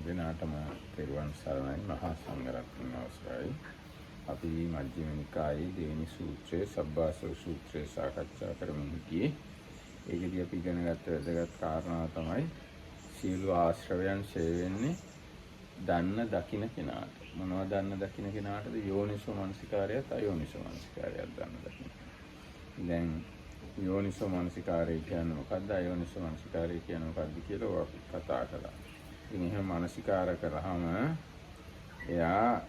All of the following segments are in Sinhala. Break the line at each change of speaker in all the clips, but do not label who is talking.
දිනාටම තෙරුවන් සරණයි මහා සංඝරත්නය අවසරයි. අපි මජ්ක්‍ධිම නිකායේ දෙවෙනි සූත්‍රයේ සබ්බාසව සූත්‍රය සාකච්ඡා කරමින් සිටියේ. ඒකදී අපි ඉගෙන ගත්ත වැදගත් කාරණාව තමයි සීල ආශ්‍රවයන් ඡේ වෙන්නේ දන්න දකින්න කෙනාට. මොනවද දන්න දකින්න කෙනාටද? යෝනිසෝ මනසිකාරයත් අයෝනිසෝ මනසිකාරයත් දන්න දකින්න. දැන් යෝනිසෝ මනසිකාරය කියන්නේ මොකද්ද? අයෝනිසෝ මනසිකාරය කියන්නේ මොකද්ද කියලා අපි කතා කළා. ඉතින් එහෙම මනසිකාර කරාම එයා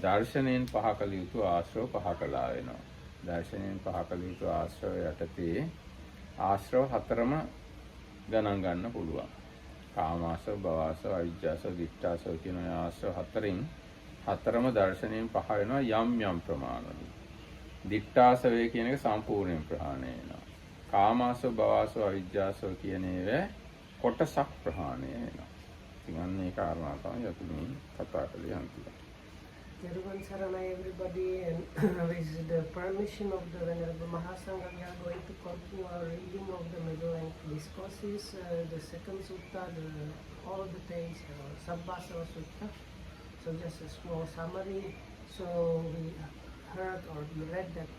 දර්ශනයෙන් පහ කළ යුතු ආශ්‍රව පහ කළා වෙනවා. දර්ශනයෙන් පහ කළ යුතු ආශ්‍රව යටතේ ආශ්‍රව හතරම ගණන් ගන්න පුළුවන්. කාමාශ්‍රව, භවශ්‍රව, අවිජ්ජාශ්‍රව, දිට්ඨාශ්‍රව කියන ආශ්‍රව හතරම දර්ශනයෙන් පහ වෙනවා යම් යම් ප්‍රමාණවලින්. දිට්ඨාශ්‍රවය කියන එක සම්පූර්ණයෙන් ප්‍රහාණය වෙනවා. කාමාශ්‍රව, භවශ්‍රව, අවිජ්ජාශ්‍රව කියන ඒවා කොටසක් ප්‍රහාණය වෙනවා. ඉතින් අන්න ඒ කාරණා තමයි අපි මේ කතා කළේ අන්තිමට.
Everyone Saranai, everybody, and with the permission of the Venerable Mahasangha, we are going to continue our reading of the middle-length discourses, the second sutta, all the things, Sabbasava sutta. So just a small summary. So we heard or we read that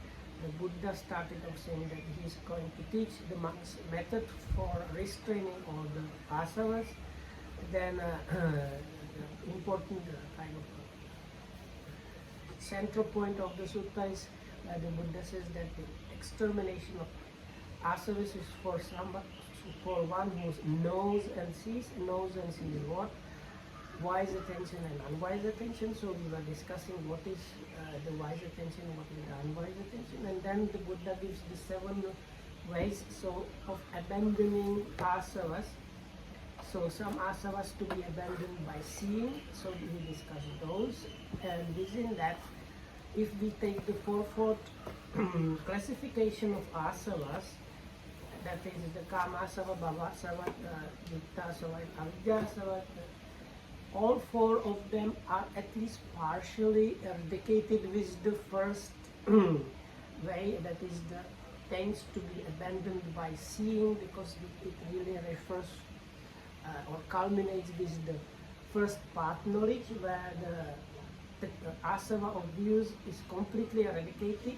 the Buddha started off saying that he is going to teach the monks method for restraining all the asavas. Then important kind of central point of the sutta is the Buddha says that the extermination of asavas is for one who knows and sees what? Wise attention and unwise attention. So we were discussing what is the wise attention, what is the unwise attention, and then the Buddha gives the 7 ways of abandoning asavas. So some asavas to be abandoned by seeing, so we discussed those, and within that, if we take the fourfold classification of asavas, that is the kamasava, bhavasava, ditthasava, and avidyasava, all 4 of them are at least partially eradicated with the first way, that is the things to be abandoned by seeing, because it really refers or culminates with the first part knowledge, where the asava of views is completely eradicated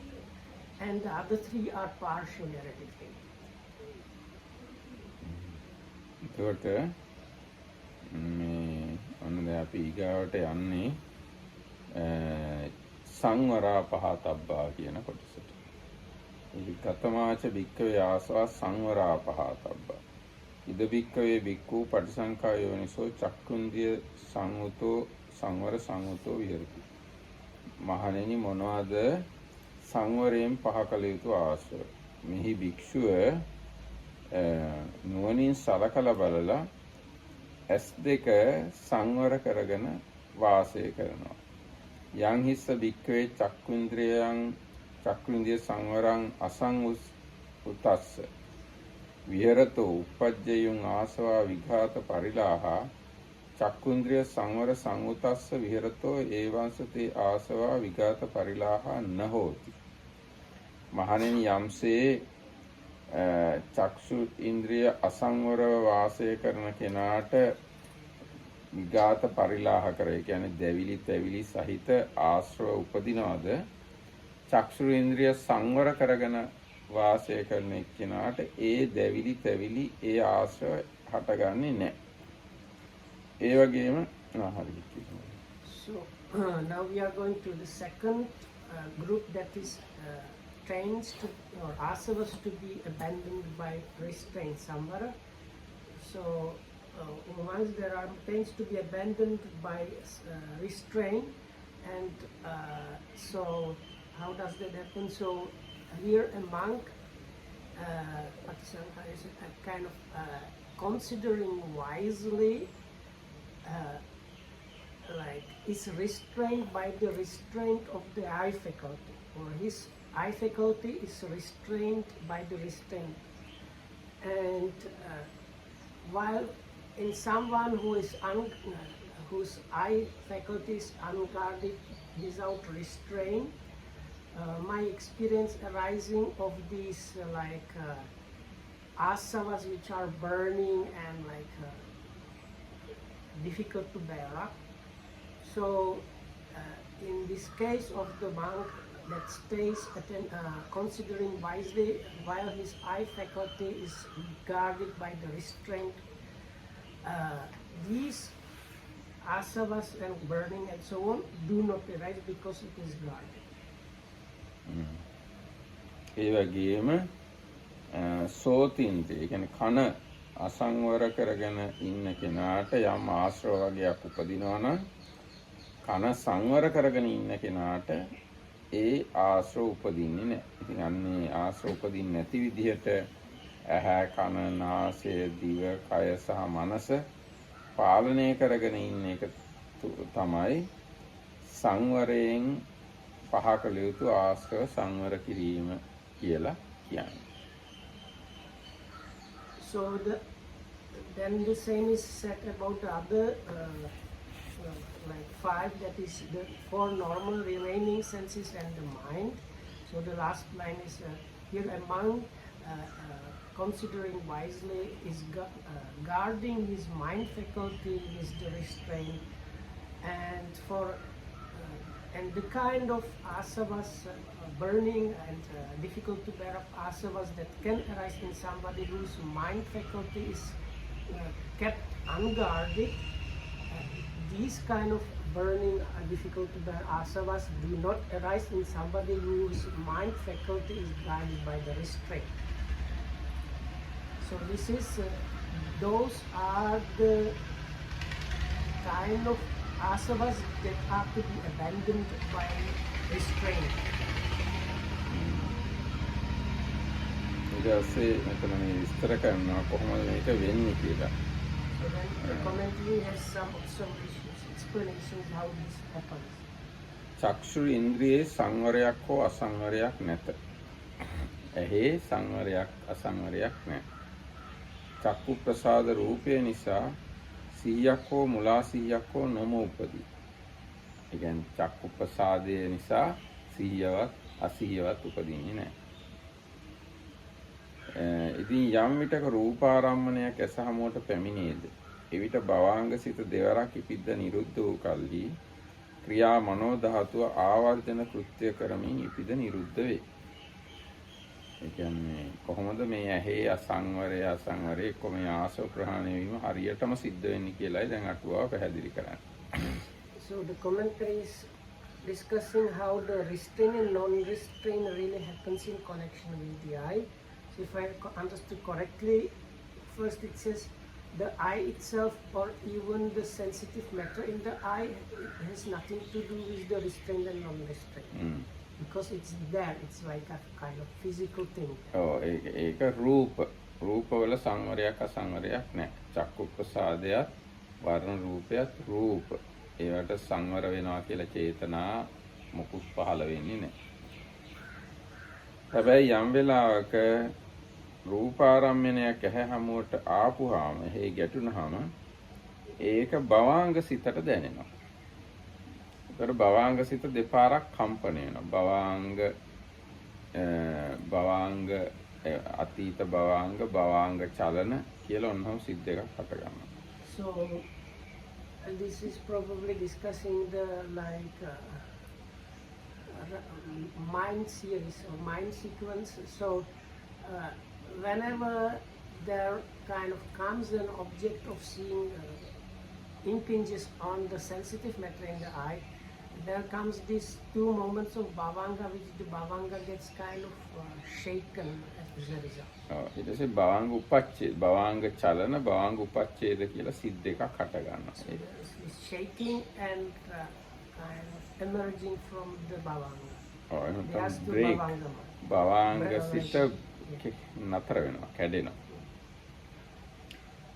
and the other 3 are partially eradicated.
එතකොට මේ ඔන්න දැන් අපි ඊගාවට යන්නේ සංවරා පහතබ්බා කියන කොටසට. ඉති ගතමාච භික්ඛවේ ආසවා සංවරා පහතබ්බා. ඉද භික්ඛවේ භික්ඛු පටිසංඛා යෝනිසෝ චක්කුන්දිය සංවතෝ සංවර සංවතෝ විහෙරති. මහණෙනි, මොනවාද සංවරයෙන් පහ කළ යුතු ආශ්‍රව? මෙහි භික්ෂුව නුවණින් සලකලා බලලා S2 සංවර කරගෙන වාසය කරනවා. යං හිස්ස භික්ඛවේ චක්කුන්ද්‍රිය සංවරං අසංඋත්තස්ස විහෙරතෝ උපජ්ජයං ආසවා විඝාත පරිලාහා චක්කුන්ද්‍රිය සංවර සංඋතස්ස විහෙරතෝ ඒවංසතේ ආසවා විඝාත පරිලාහා නහෝති. මහණෙනි, යම්සේ චක්ෂු ඉන්ද්‍රිය අසංවරව වාසය කරන කෙනාට විඝාත පරිලාහ කරේ කියන්නේ දැවිලි තැවිලි සහිත ආශ්‍රව උපදිනවද? චක්ෂු ඉන්ද්‍රිය සංවර කරගෙන වාසය කරන කෙනාට ඒ දැවිලි තැවිලි ඒ ආශ්‍රව හටගන්නේ නැහැ. ඒ වගේම
So now we are going to the second group, that is trains to or asavas to be abandoned by restraint, samvara. So once there are things to be abandoned by restraint, and so how does that happen? So here a monk is kind of considering wisely, like is restrained by the restraint of the eye faculty, or his eye faculty is restrained by the restraint. And while in someone whose eye faculty is unguarded without restraint, my experience arising of these asavas which are burning and difficult to bear up. So in this case of the monk that stays considering wisely while his eye faculty is guarded by the restraint, these asavas and burning and so on do not arise because it is guarded.
ඒ වගේම සෝතින්ද්‍රිය කියන්නේ කන අසංවර කරගෙන ඉන්න කෙනාට යම් ආශ්‍රව වගේක් උපදිනවා නම් කන සංවර කරගෙන ඉන්න කෙනාට ඒ ආශ්‍රව උපදින්නේ නැහැ. ඉතින් අන්නේ ආශ්‍රව උපදින්නේ නැති විදිහට ඇහැ කන නාසය දිව කය සහ මනස පාලනය කරගෙන ඉන්න එක තමයි සංවරයෙන් පහ කළ යුතු ආශ්‍රව සංවර කිරීම කියලා කියන්නේ.
So then the same is said about the other like 5, that is the 4 normal remaining senses and the mind. So the last line is here among considering wisely is guarding his mind faculty is the restraint, and and the kind of asavas burning and difficult to bear up asavas that can arise in somebody whose mind faculty is kept unguarded. These kind of burning and difficult to bear asavas do not arise in somebody whose mind faculty is guided by the restraint. So this is those are the kind of asavas that are to be abandoned by restraint.
ඊටසේ මෙතන මේ විස්තර කරනවා කොහොමද මේක වෙන්නේ කියලා.
So then the commentary has some observations, explanations how this happens.
චක්ෂු ඉන්ද්‍රියේ සංවරයක් හෝ අසංවරයක් නැත. ඇහි සංවරයක් අසංවරයක් නැහැ. චක්කු ප්‍රසාද රූපය නිසා 100ක් හෝ මුලා 100ක් හෝ නොම උපදී. ඒ කියන්නේ චක්කු ප්‍රසාදය නිසා 100වත් 80වත් උපදින්නේ නැහැ. ඉතින් යම් විටක රූපාරම්මණයක් ඇස හමුවට පැමිණේද එවිට භවාංග සිත දෙවරක් ඉපිද්ද නිරුද්ධ වූ කල්හි ක්‍රියා මනෝ ධාතුව ආවර්ජන කෘත්‍ය කරමින් ඉපිද නිරුද්ධ වේ. ඒ කියන්නේ කොහොමද මේ ඇහි අසංවරය කොහොම ආසව ප්‍රහාණය වීම හරියටම සිද්ධ වෙන්නේ කියලායි දැන් අටුවාව පැහැදිලි කරන්නේ.
So the commentary is discussing how the restraint and non-restraint really happens in connection with the eye. So if I understood correctly, first it says the eye itself or even the sensitive matter in the eye, it has nothing to do with the restraint and non-restraint. Because it's there, it's like a kind of physical thing.
ඒක රූපවල සංවරයක් අසංවරයක් නැහැ. චක්කු ප්‍රසාදයක් වර්ණ රූපයක් රූප ඒවට සංවර වෙනවා කියලා චේතනා මොකුත් පහළ වෙන්නේ නැහැ. හැබැයි යම් වෙලාවක රූපාරම්මණයක් ඇහැ හමුවට ආපුහාම එහි ගැටුනහම ඒක භවාංග සිතට දැනෙනවා. ඒතර භවාංග සිත දෙපාරක් කම්පණය වෙනවා. භවාංග අතීත භවාංග චලන කියලා ඔන්නම සිත් දෙකක් හට ගන්නවා.
So this is probably discussing the like mind series or mind sequence. So whenever there kind of comes an object of seeing impinges on the sensitive matter in the eye, there comes these 2 moments of bhavanga, which the bhavanga gets kind of shaken as a result.
ඊට පස්සේ භවාංග උපච්ඡේද භවාංග චලන භවාංග උපච්ඡේද කියලා සිත් දෙකක් හට ගන්නවා.
So it's shaking and kind of emerging from the bhavanga.
එහෙනම් බ්‍රේක් භවාංග සිත නතර වෙනවා කැඩෙනවා.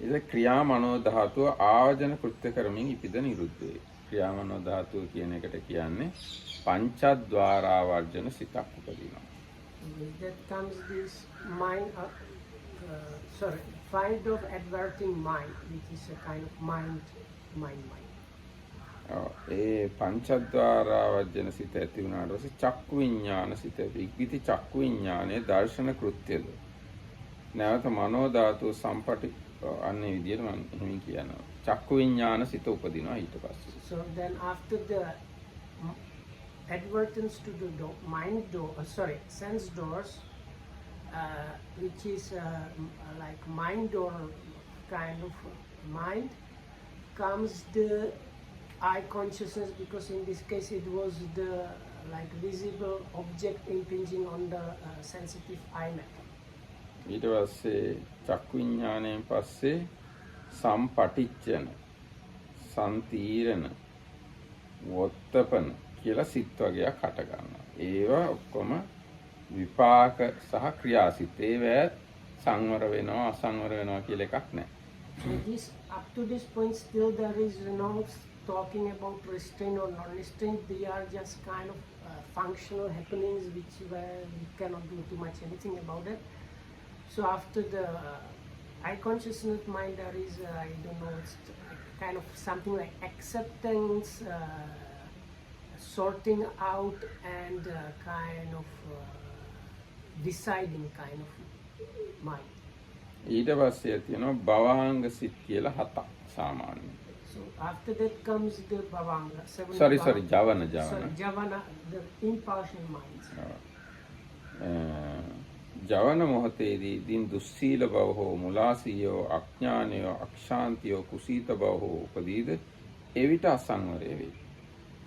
ඒක ක්‍රියා මනෝ ධාතුව ආයෝජන කෘත්‍ය කරමින් ඉපිද නිරුද්ධ වේ. ක්‍රියා මනෝ ධාතුව කියන එකට කියන්නේ පංචද්වාරා වර්ජන සිතක් උපදිනවා.
That comes this mind find of adverting mind, which is a kind of mind.
ඒ පංචද්වාරා වර්ජන සිත ඇති වුණාට පස්සේ චක්කු විඥාන සිත ඉක්බිති චක්කු විඥානයේ දර්ශන කෘත්‍යද නැවත මනෝ ධාතුව අන්නේ විදියට මම එහෙම කියනවා. චක්කු විඥාන සිත උපදිනවා ඊට පස්සේ.
So then after the advertence to the mind door, sense doors, which is like mind door kind of mind, comes the eye consciousness, because in this case it was the like visible object impinging on the sensitive eye matter.
ඊට පස්සේ චක්කු විඥාණයෙන් පස්සේ සම්පටිච්ඡන, සම්තීරණ, වොත්තපන කියලා සිත් වගේක් හට ගන්නවා. ඒවා ඔක්කොම විපාක සහ ක්‍රියාසිත. ඒවා සංවර වෙනවා අසංවර වෙනවා කියලා එකක් නැහැ.
So this up to this point still there is no talking about restraint or non-restraint. They are just kind of functional happenings which where we cannot do too much anything about it. So after the eye consciousness mind, there is I don't know, it's kind of something like acceptance, sorting out, and kind of deciding kind of mind.
ඊට පස්සේ තියෙනවා භවාංග සිත් කියලා 7ක් සාමාන්‍යයෙන්.
So after that comes the bhavanga.
Sorry, Javana.
Sorry, Javana, the impulsion minds.
ජවන මොහොතේදී දින් දුස්සීල බව හෝ මුලාසියෝ අඥානයෝ අක්ෂාන්තියෝ කුසීත බව හෝ උපදීද එවිට අසංවරය වේ.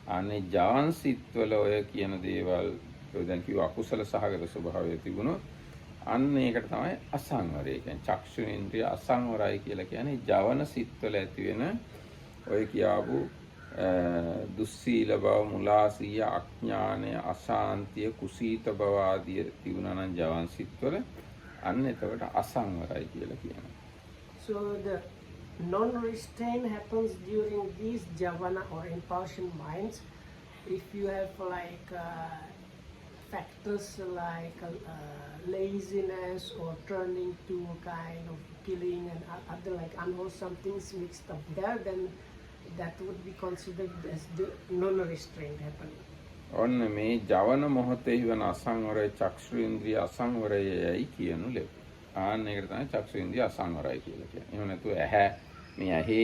අනේ ජවන් සිත්වල ඔය කියන දේවල් දැන් කිව්ව අකුසල සහගත ස්වභාවය තිබුණොත් අන්න ඒකට තමයි අසංවරය කියන්නේ. චක්ෂුරේන්ද්‍රිය අසංවරයි කියලා කියන්නේ ජවන සිත්වල ඇති වෙන ඔය කියාපු දුස්සීල බව, මුලාසිය, අඥානය, අශාන්තිය, කුසීත බව ආදී තිබුණා නම් ජවන් සිත්වල අන්න එතකොට අසංවරයි කියලා කියනවා.
So the non-restraint happens during these javana or impulsion minds. If you have like factors like laziness or turning to kind of killing and other like unwholesome things mixed up there, then that would be considered as the non-restraint happening.
ඔන්න මේ ජවන මොහොතේ වන අසංවරය චක්ෂුරේන්ද්‍රිය අසංවරයයි කියනු ලෙව. ආන්න ඒකට තමයි චක්ෂුරේන්ද්‍රිය අසංවරයි කියලා කියන්නේ. එහෙම නැතුව ඇහැ මේ ඇහි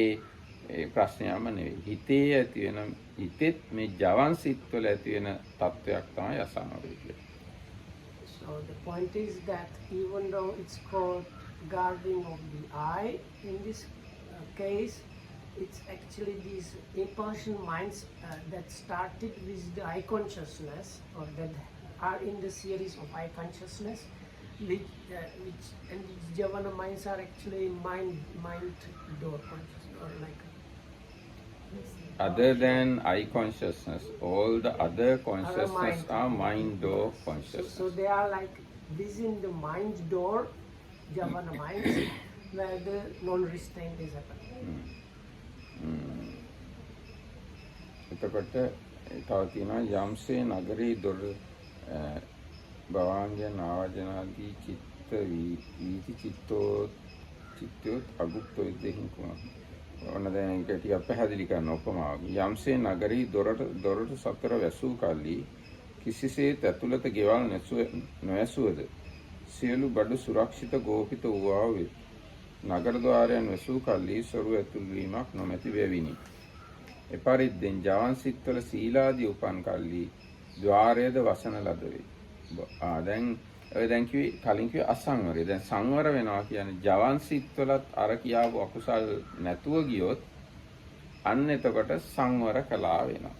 ප්‍රශ්නයක්ම නෙවෙයි. හිතේ ඇති වෙන හිතෙත් මේ ජවන් සිත්වල ඇති වෙන තත්වයක් තමයි අසංවරය කියන්නේ.
So the point is that even though it's called guarding of the eye in this case, it's actually these impulsion minds that started with the eye consciousness, or that are in the series of eye consciousness, which and these javana minds are actually mind door consciousness, or like
other than eye consciousness, all the other consciousness are mind door consciousness.
So they are like within the mind door, javana minds, where the non-restraint is happening.
එතකොට තව තියෙනවා යම්සේ නගරේ දොර භවාංගයන් ආවජනාදී චිත්ත වීති චිත්තෝ අගුප්තෝ දෙහින් කොහොමද ඔන්න දැන් ඒක ටිකක් පැහැදිලි කරන්න උපමාවක්. යම්සේ නගරේ දොරට සතර වැසූ කල්ලි කිසිසේත් ඇතුළත ගෙවල් නොඇසුවද සියලු බඩු සුරක්ෂිත ගෝපිත වූවා වේ. නගර ద్వාරයන් වැසූ කල්ලි සොරු ඇතුල් වීමක් නොමැති බැවිනි. එපරිද්දෙන් ජවන් සිත්වල සීලාදී උපන් කල්ලි ద్వාරයේද වසන ලද වේ. දැන් කිව්වේ කලින් කිව්වේ අසංවරය. දැන් සංවර වෙනවා කියන්නේ ජවන් සිත්වලත් අර කියාපු අකුසල් නැතුව ගියොත් අන්න එතකොට සංවර කළා වෙනවා.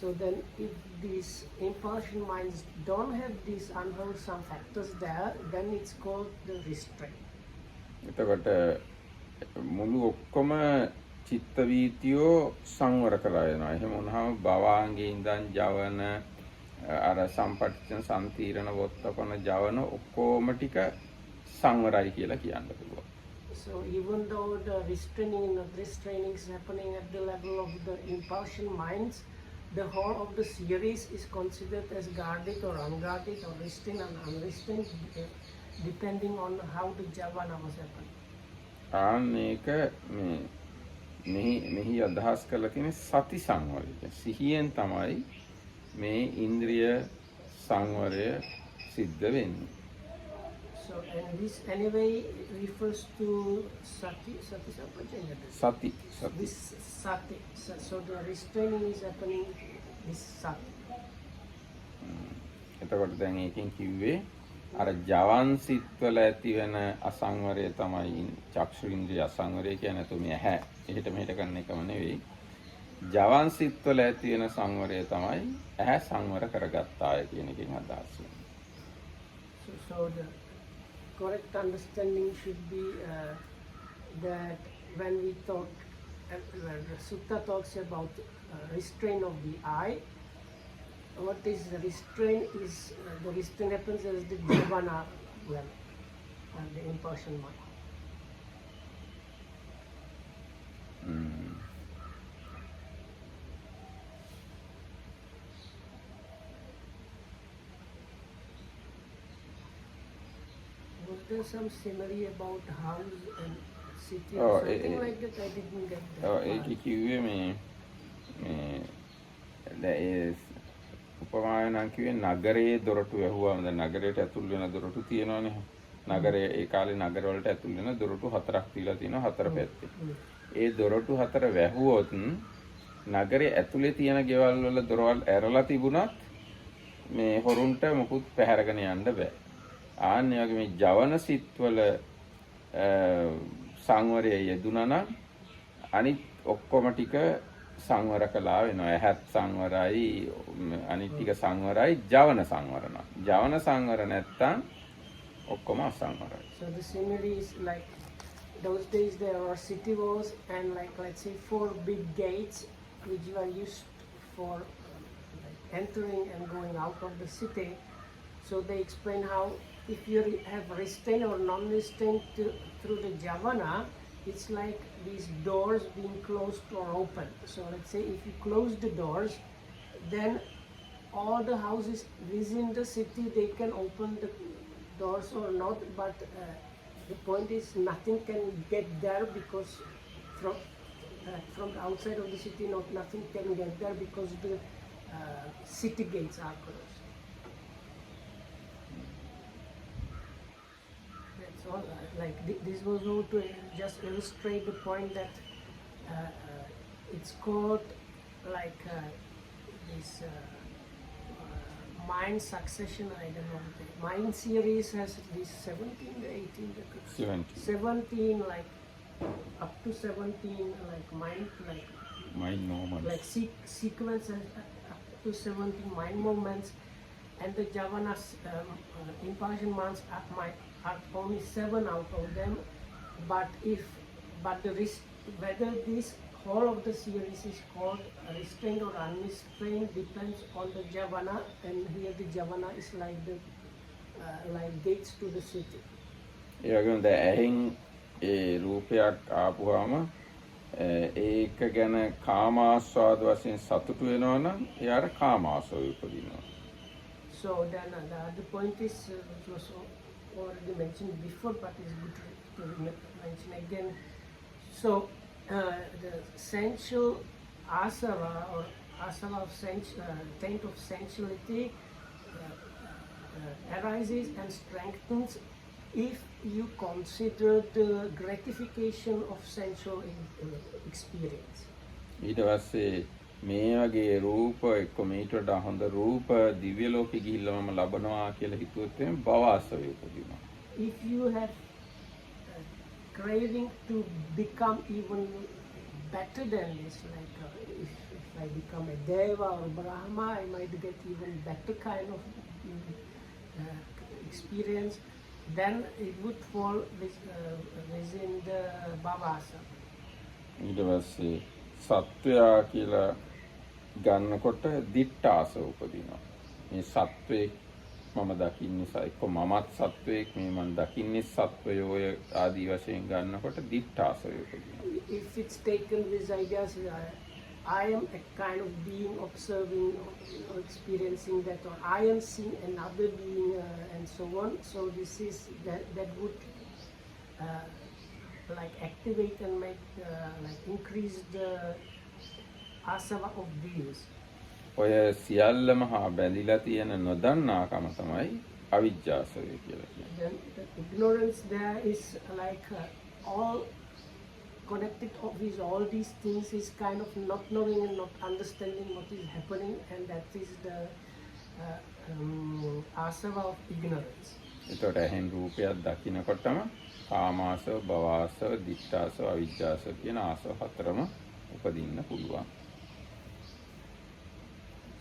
So then if these impulsion minds don't have these unwholesome factors there, then it's called the restraint.
එතකොට මුළු ඔක්කොම චිත්ත වීතියෝ සංවර කළා වෙනවා. එහෙම වුණාම භවාංගේ ඉඳන් ජවන අර සම්පටිච්ඡන සම්තීරණ වොත්තපන ජවන ඔක්කොම ටික සංවරයි කියලා කියන්න පුළුවන්.
So even though the restraining and restraining is happening at the level of the impulsion minds, the whole of the series is considered as guarded or unguarded or restrained and unrestrained, depending on how the javana was happening.
මේක මෙහි අදහස් කරලා තියෙන සති සංවරය. සිහියෙන් තමයි මේ ඉන්ද්‍රිය සංවරය සිද්ධ වෙන්නේ.
So, and this anyway refers to sati sampajanya.
සති සති.
This sati. So the restraining is happening this sati.
එතකොට දැන් ඒකෙන් කිව්වේ අර ජවන් සිත්වල ඇති වෙන අසංවරය තමයි චක්ෂු ඉන්ද්‍රිය අසංවරය කියන්නේ තුමේ ඇහැ එහෙට මෙහෙට කරන එකම නෙවෙයි. ජවන් සිත්වල ඇති වෙන සංවරය තමයි ඇහැ සංවර කරගත්තාය කියන එකෙන් අදහස් වෙන්නේ.
So the correct understanding should be that when we talk, when the sutta talks about restraint of the eye, what is the restraint is the restraint happens as the jivana well, and the impulsion mind. Was there some simile about house and city or something like that? I didn't get that.
ඒක කිව්වේ මේ දැන් උපමාවෙන් නම් කිව්වේ නගරයේ දොරටු වැහුවාම දැන් නගරයට ඇතුල් වෙන දොරටු තියෙනවනේ. නගරයේ ඒ කාලේ නගර වලට ඇතුල් වෙන දොරටු හතරක් තියලා තියෙනවා හතර පැත්තේ. ඒ දොරටු හතර වැහුවොත් නගරයේ ඇතුලේ තියෙන ගෙවල් වල දොරවල් ඇරලා තිබුණත් මේ හොරුන්ට මොකුත් පැහැරගෙන යන්න බෑ. ආන්නේ වගේ මේ ජවන සිත්වල සංවරය යෙදුණා නම් අනිත් ඔක්කොම ටික සංවර කළා වෙනවා. ඇහත් සංවරයි අනිත් ටික සංවරයි ජවන සංවර නම්. ජවන සංවර නැත්තම් ඔක්කොම අසංවරයි.
So the simile is like those days there are city walls and like let's say 4 big gates which were used for like entering and going out of the city. So they explain how if you have restraint or non-restraint through the javana, it's like these doors being closed or open. So let's say if you close the doors, then all the houses within the city, they can open the doors or not, but the point is nothing can get there because from the outside of the city, nothing can get there because the city gates are closed. That's all. Like this was all to just illustrate the point that it's called like this mind succession. I don't know. The mind series has this 17, 18, 17 like up to 17 like mind
moments.
like sequence up to 17 mind movements, and the javanas impulsion minds are only 7 out of them. But whether this whole of the series is called restrained or unrestrained depends on the javana, and here the javana is like the like gates to the city.
ඒ වගේම දැන් ඇහෙන් ඒ රූපයක් ආපුවාම ඒක ගැන කාමාස්වාද වශයෙන් සතුටු වෙනවා නම් එයාට කාමාසෝය උපදිනවා.
So then the other point is which was already mentioned before, but it's good to mention again. So the sensual asava or asava of taint of sensuality arises and strengthens if you consider the gratification of sensual experience.
ඊට පස්සේ මේ වගේ රූප එක්ක මීට වඩා හොඳ රූප දිව්‍ය ලෝකෙ ගිහිල්ලා මම ලබනවා කියලා හිතුවොත් එම් භව ආසවය උපදිනවා.
If you have craving to become even better than this, like if I become a deva or brahma, I might get even better kind of experience, then it would fall within the bhavasa.
ඊට පස්සේ සත්වයා කියලා ගන්නකොට දිට්ඨාස උපදිනවා. මේ සත්වයේ මම දකින්න නිසා එක්ක මමත් සත්වයක් මේ මම දකින්නේ සත්වයෝය ආදී වශයෙන් ගන්නකොට දිට්ඨාසය උපදිනවා.
If it's taken with ideas, I am a kind of being observing or experiencing that, or I am seeing another being and so on. So this is that would like activate and make like increase the asava of views.
ඔය සියල්ලම හා බැඳිලා තියෙන නොදන්නාකම තමයි අවිජ්ජාසවය කියලා කියන්නේ.
Then the ignorance there is like all connected with all these things is kind of not knowing and not understanding what is happening, and that is the asava of ignorance.
එතකොට ඇහෙන් රූපයක් දකිනකොටම කාමාසව, භවආසව, දික්ඨාසව, අවිජ්ජාසව කියන ආසව හතරම උපදින්න පුළුවන්.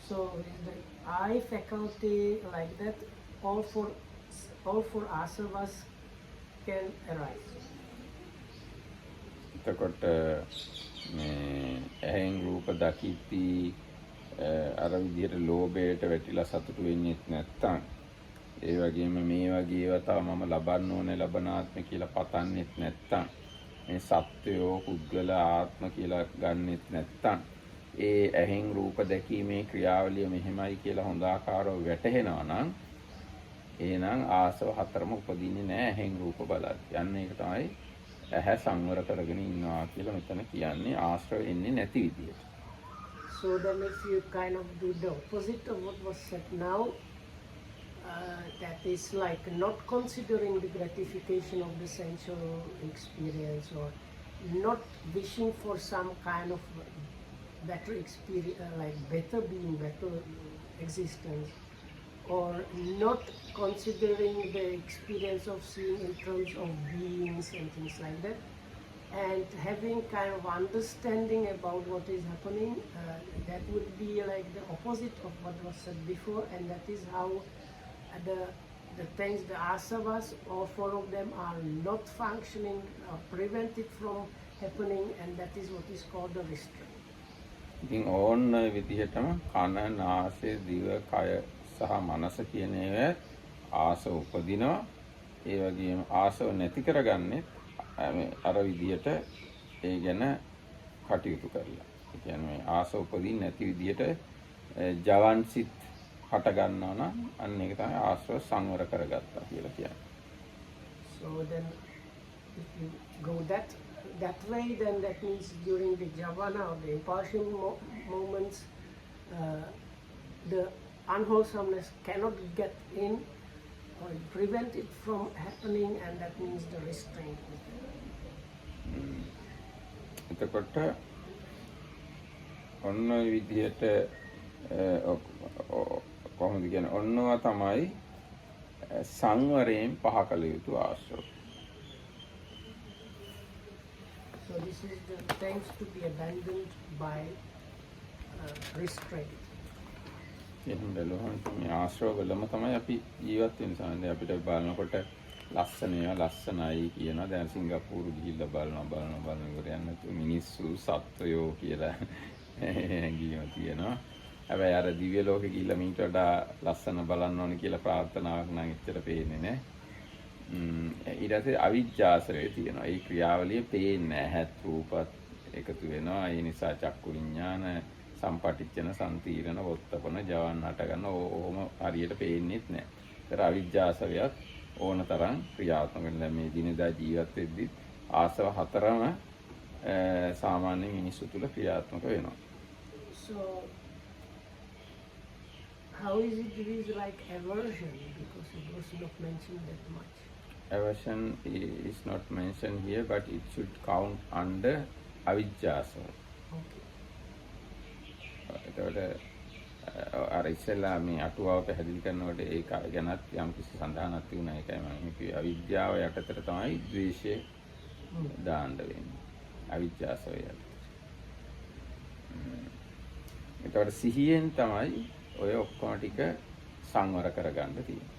So the eye faculty like that, all four asavas can arise.
එතකොට මේ ඇහෙන් රූප දකිති අර විදිහට ලෝභයට වැටිලා සතුටු වෙන්නේ නැත්තම්, ඒ වගේම මේ වගේ ඒවා තව මම ලබන්න ඕනේ ලබනාත්ම කියලා පතන්නෙත් නැත්තම්, මේ සත්වයෝ පුද්ගල ආත්ම කියලා ගන්නෙත් නැත්තම්, ඒ ඇහෙන් රූප දැකීමේ ක්‍රියාවලිය මෙහෙමයි කියලා හොඳ ආකාරව වැටහෙනවා නම්, එහෙනම් ආසව හතරම උපදින්නේ නැහැ ඇහෙන් රූප බලද්දී. අන්න ඒක තමයි ඇහැ සංවර කරගෙන ඉන්නවා කියලා මෙතන කියන්නේ, ආශ්‍රව එන්නේ නැති විදියට.
So then if you kind of do the opposite of what was said now, that is like not considering the gratification of the sensual experience, or not wishing for some kind of better experience, like better being, better existence, or not considering the experience of seeing in terms of beings and things like that, and having kind of understanding about what is happening, that would be like the opposite of what was said before, and that is how the things, the asavas, all four of them are not functioning, prevented from happening, and that is what is called the restraint.
ඉතින් ඕන්න විදිහටම කන, නාසය, දිව, කය සහ මනස කියන ඒවා ආසව උපදිනවා. ඒ වගේම ආසව නැති කරගන්නේ අර විදිහට ඒ ගැන කටයුතු කරලා. ඒ කියන්නේ ආසව උපදින්නේ නැති විදිහට ජවන් සිත් හට ගන්නවා නම් අන්න ඒක තමයි ආශ්‍රව සංවර කරගත්තා කියලා කියන්නේ.
So then if you go that way, then that means during the javana or the impulsion moments, the unwholesomeness cannot get in or prevent it from happening, and that means the restraint.
එතකොට ඔන්න ඔය විදිහට කොහොමද කියන්නේ, ඔන්නවා තමයි සංවරයෙන් පහ කළ යුතු ආශ්‍රව.
So this is the things to be abandoned by restraint.
එහෙනම් බලන්න මේ ආශ්‍රව වලම තමයි අපි ජීවත් වෙන සමහරවිට අපිට බලනකොට ලස්සන ඒවා ලස්සනයි කියනවා. දැන් සිංගප්පූරු ගිහිල්ලා බලනවා ඉවර යන්න නැතුව මිනිස්සු සත්වයෝ කියලා හැඟීම තියෙනවා. හැබැයි අර දිව්‍ය ලෝකෙ ගිහිල්ලා මීට වඩා ලස්සන බලන්න ඕනේ කියලා ප්‍රාර්ථනාවක් නම් එච්චර පේන්නේ නැහැ. ඊට පස්සේ අවිජ්ජාසරේ තියෙනවා. ඒ ක්‍රියාවලිය පේන්නේ නැහැ. හැත් රූපත් එකතු වෙනවා. ඒ නිසා චක්කු විඥාන, සම්පටිච්ඡන, සම්තීරණ, වොත්තපන, ජවන් හට ගන්න ඕම හරියට පේන්නේත් නැහැ. ඒතර අවිජ්ජාසරයත් ඕන තරම් ක්‍රියාත්මක වෙන. දැන් මේ දිනදා ජීවත් වෙද්දි ආසව හතරම සාමාන්‍ය මිනිස්සු තුල ක්‍රියාත්මක වෙනවා.
So how is it like aversion, because it was not mentioned that much?
Aversion is not mentioned here, but it should count under avijjasa.
Okay.
එතකොට අර ඉස්සෙල්ලා මේ අටුවාව පැහැදිලි කරනකොට ඒක ගැනත් යම් කිසි සඳහනක් තිබුණා. ඒකයි මම කිව්වේ අවිද්‍යාව යටතට තමයි ද්වේෂය දාන්න වෙන්නේ. අවිජ්ජාසය යටතට. එතකොට සිහියෙන් තමයි ඔය ඔක්කොම ටික සංවර කරගන්න තියෙන්නේ.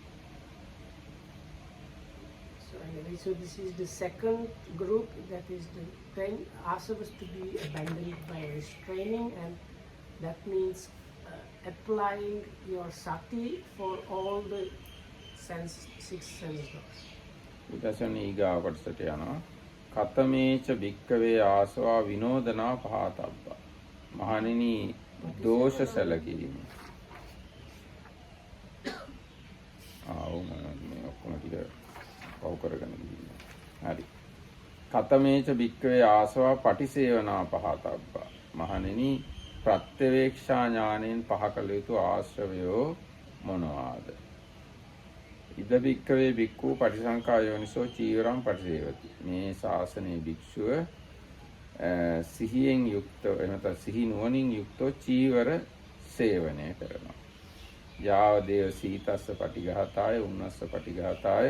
So this is the second group, that is the 10 asavas to be abandoned by restraining, and that means applying your sati for all the six sense doors.
ඊටසන ඊගාව කොටසට යනවා. කතමේච භික්කවේ ආසවා විනෝදනා පහතබ්බා. මහණෙනි දෝෂ සැලකීම. මේ ඔක්කොම ටික පව කරගෙන ගිහින්. හරි. කතමේච භික්කවේ ආසවා පටිසේවනා පහතබ්බා. මහණෙනි ප්‍රත්‍යවේක්ෂා ඥාණයෙන් පහ කළ යුතු ආශ්‍රවයෝ මොනවාද? ඉද බික්කවේ බික්කූ පටිසංකා යෝනිසෝ චීවරම් පටිසේවති. මේ ශාසනයේ භික්ෂුව සිහියෙන් යුක්තව එනත සිහි නුවණින් යුක්තව චීවර සේවනය කරනවා. යාව දේව සීතස්ස පටිඝාතාය උන්නස්ස පටිඝාතාය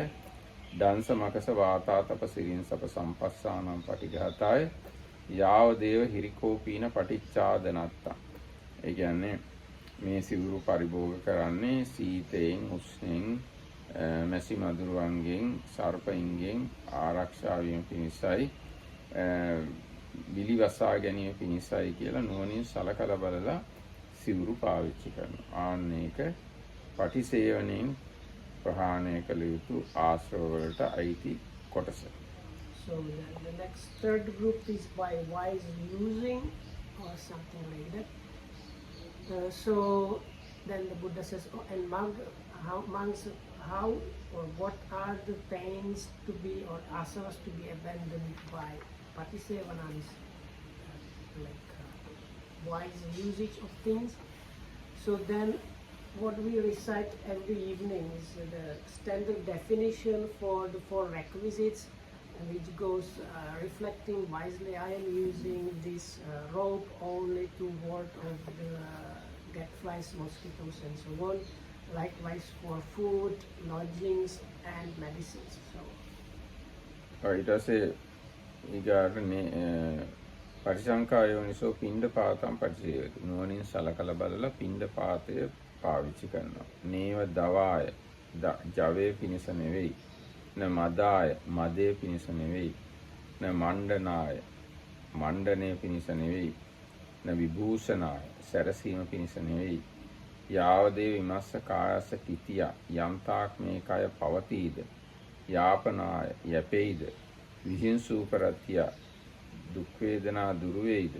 දංශ මකස වාතාතප සිරින්සප සම්පස්සානම් පටිඝාතාය යාව දේව හිරිකෝපීන පටිච්චාදනත්තා. ඒ කියන්නේ මේ සිවුරු පරිභෝග කරන්නේ සීතයෙන් උෂ්ණයෙන් මැසි මදුරුවන්ගෙන් සර්පයින්ගෙන් ආරක්ෂා වීම පිණිසයි බිලිවසා ගැනීම පිණිසයි කියලා නුවණින් සලකලා බලලා සිවුරු පාවිච්චි කරනවා. ආන්න ඒක පටිසේවණයෙන් ප්‍රහාණය කළ යුතු ආශ්‍රව වලට අයිති කොටස.
So the next third group is by wise using or something like that. So then the Buddha says, oh, and monks, how or what are the pains to be or asavas to be abandoned by patisevanans, like wise usage of things. So then what we recite every evening is the standard definition for the four requisites, which goes reflecting wisely. I am using this rope only to ward off the get flies, mosquitoes and so on. Likewise for food, lodgings and medicines. So
ඊට පස්සේ ඊගාට පටිසංකා යෝනිසෝ පින්ඩ පාතම් පටිසේවති. නුවණින් සලකලා බලලා පින්ඩ පාතය පාවිච්චි කරනවා. නේව දවාය ජවයේ පිණිස නෙවෙයි. න මදාය මදේ පිණිස නෙවෙයි. න මණ්ඩනාය මණ්ඩනය පිණිස නෙවෙයි. න විභූෂනාය සැරසීම පිණිස නෙවෙයි. යාවදේ විමස්ස කායස කිතිය යම්තාක් මේ කය පවතීද යාපනාය යැපෙයිද විහිංසූ කරතිය දුක් වේදනා දුරු වේයිද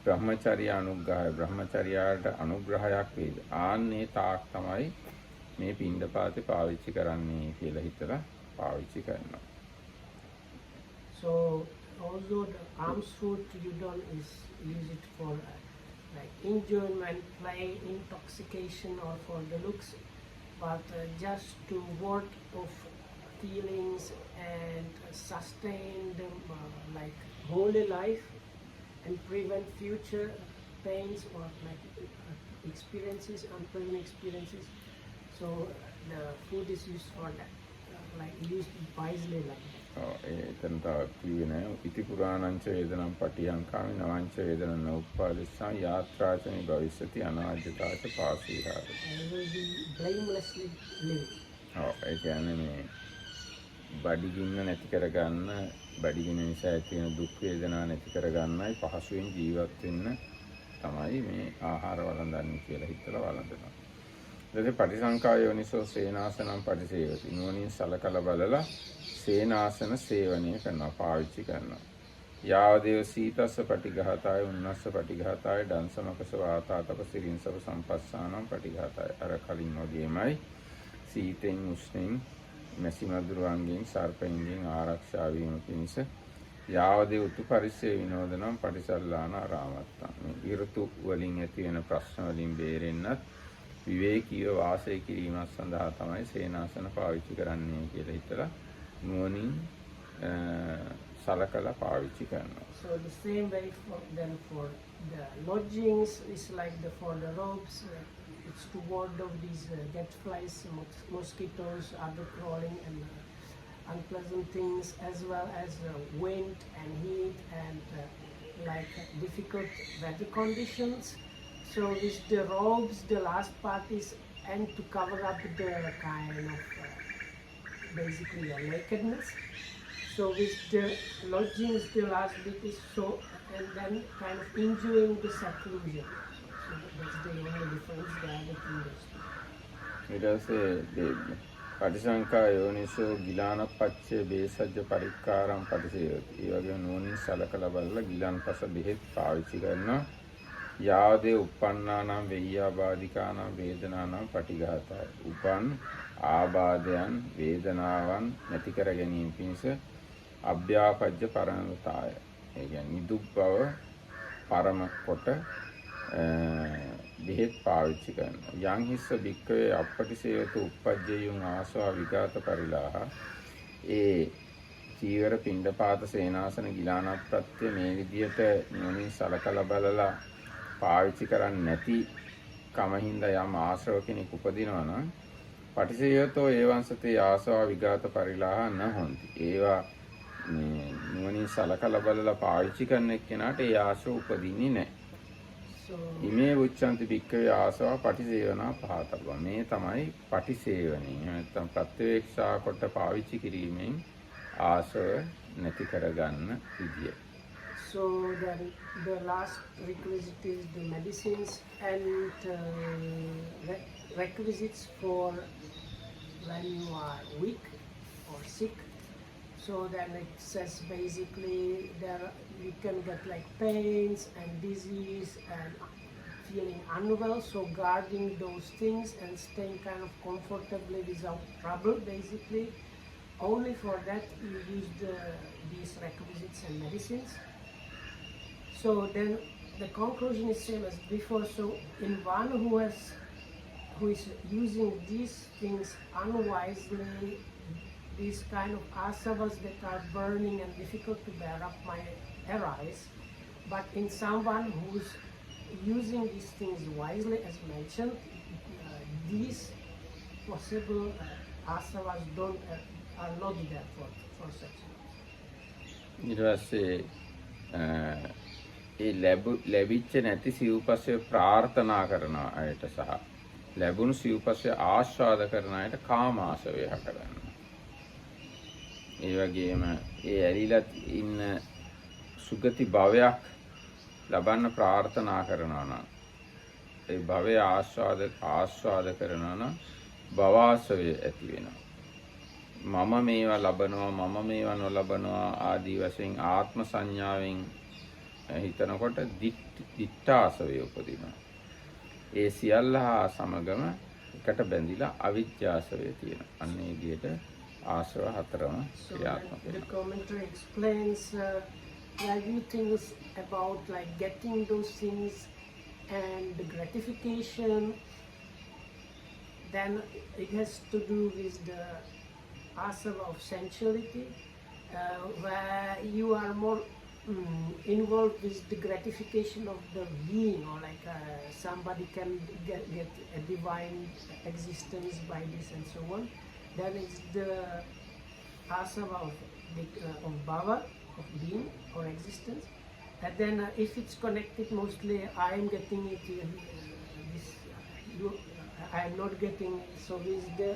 බ්‍රහ්මචර්ය අනුග්‍රහය බ්‍රහ්මචර්යාට අනුග්‍රහයක් වේද ආන්නේ තාක් තමයි මේ පින්ඩපාතේ පාවිච්චි කරන්නේ කියලා හිතලා පාවිච්චි කරනවා.
So although the alms food you don't use it for like enjoyment, play, intoxication or for the looks, but just to ward off feelings and sustain them like holy life and prevent future pains or like experiences, unpleasant experiences. So the food is used for that, like used wisely like that.
එතන තව කිව්වේ නෑ ඉති පුරාණංච වේදනම් පටියංකාමි නවංච වේදනං උප්පාදිස්සා යාත්‍රාචනි භවිෂති අනාජ්‍යතාච පාසීහාර.
Will be blamelessly living.
ඒ කියන්නේ මේ බඩගින්න නැති කරගන්න බඩගින්න නිසා ඇති වෙන දුක් වේදනා නැති කරගන්නයි පහසුවෙන් ජීවත් වෙන්න තමයි මේ ආහාර වළඳන්නේ කියලා හිතලා වළඳනවා. ඊට පටිසංකා යෝනිසෝ සේනාසනම් පටිසේවති. නුවණින් සලකලා බලලා සේනාසන සේවනය කරනවා පාවිච්චි කරනවා. යාවදේව සීතස්ස පටිඝාතාය උන්නස්ස පටිඝාතාය දංශමකස වාතාතප සිරින්සව සම්පස්සානම් පටිඝාතාය. අර කලින් වගේමයි සීතෙන් උෂ්ණෙන් මැසි මදුරුවන්ගෙන් සර්පයින්ගෙන් ආරක්ෂා වීම පිණිස යාවදේ උතු පරිසේ විනෝදනම් පටිසල්ලාන ආරාමත්තම්. මේ ඍතු වලින් ඇති වෙන ප්‍රශ්න වලින් බේරෙන්නත් විවේකීව වාසය කිරීමක් සඳහා තමයි සේනාසන පාවිච්චි කරන්නේ කියලා හිතලා නුවණින් සලකලා පාවිච්චි කරනවා.
So the same way for the lodgings is like for the ropes, it's to ward off these get flies, mosquitoes, other crawling and unpleasant things, as well as wind and heat and like difficult weather conditions. So with the robes, the last part is and to cover up the kind of basically a nakedness. So with the lodgings, the last bit is so, and then kind of enjoying the seclusion. So that's the only difference the other two is.
ඊට පස්සේ පටිසංකා යෝනිසෝ ගිලානපච්චේ බේසජ්ජ පරික්කාරම් පටිසේවති. ඒ වගේ නුවණින් සලකලා බලලා ගිලන්පස බෙහෙත් පාවිච්චි කරනවා. යාවදේ උප්පන්නානම් වෙය්‍යාබාධිකානම් වේදනානම් පටිඝාතය. උපන් ආබාධයන් වේදනාවන් නැති කර ගැනීම පිණිස අභ්‍යාපජ්ජ පරණතාය. ඒ කියන්නේ නිදුක් බව පරම කොට බෙහෙත් පාවිච්චි කරනවා. යං හිස්ස භික්කවේ අපටිසේවත උප්පජ්ජයුන් ආසවා විඝාත පරිලාහ. ඒ චීවර පිණ්ඩපාත සේනාසන ගිලාන ප්‍රත්‍ය මේ විදියට නුවණින් සලකලා බලලා පාවිච්චි කරන්නේ නැති කමින්ද යම් ආශ්‍රව කෙනෙක් උපදිනවා නම් පටිසේවතෝ ඒවංසතේ ආසවා විඝාත පරිලාහ න හොಂತಿ. ඒවා නුවණින් සලකලා බලලා පාවිච්චි කරන එක්කෙනාට ඒ ආශ්‍රව උපදින්නේ නැහැ. ඉමේ උච්චන්ති භික්කවේ ආසවා පටිසේවනා පහතබ්බා. මේ තමයි පටිසේවණී. නැත්නම් ප්‍රත්‍යවේක්ෂා කොට පාවිච්චි කිරීමෙන් ආශ්‍රව නැති කරගන්න විදිය.
So the last requisite is the medicines and requisites for when you are weak or sick. So then it says basically there you can get like pains and disease and feeling unwell. So guarding those things and staying kind of comfortably without trouble, basically. Only for that you use these requisites and medicines. So then the conclusion is same as before. So in one who is using these things unwisely, these kind of asavas that are burning and difficult to bear up might arise. But in someone who's using these things wisely, as mentioned, these possible asavas are not there for such.
ඊට පස්සේ ඒ ලැබිච්ච නැති සිව්පස්සේ ප්‍රාර්ථනා කරන අයට සහ ලැබුණු සිව්පස්සේ ආස්වාද කරන අයට කාමාශවය හටගන්නවා. ඒ වගේම ඒ ඇලිලා ඉන්න සුගති භවයක් ලබන්න ප්‍රාර්ථනා කරනවා නම් ඒ භවය ආස්වාද කරනවා නම් භවආශවය ඇති වෙනවා. මම මේවා ලබනවා මම මේවා නොලබනවා ආදී වශයෙන් ආත්ම සංඥාවෙන් හිතනකොට දිට්ඨාසවය උපදිනවා. ඒ සියල්ල හා සමගම එකට බැඳිලා අවිජ්ජාසවය තියෙනවා. අන්න ඒ විදිහට ආශ්‍රව හතරම ක්‍රියාත්මක වෙනවා.
The commentary explains value things about like getting those things and the gratification. Then it has to do with the asava of sensuality, where you are more involved with the gratification of the being, or like somebody can get a divine existence by this and so on. Then it's the asava of bhava, of being or existence. And then if it's connected mostly, I am getting it, I am not getting it. So is the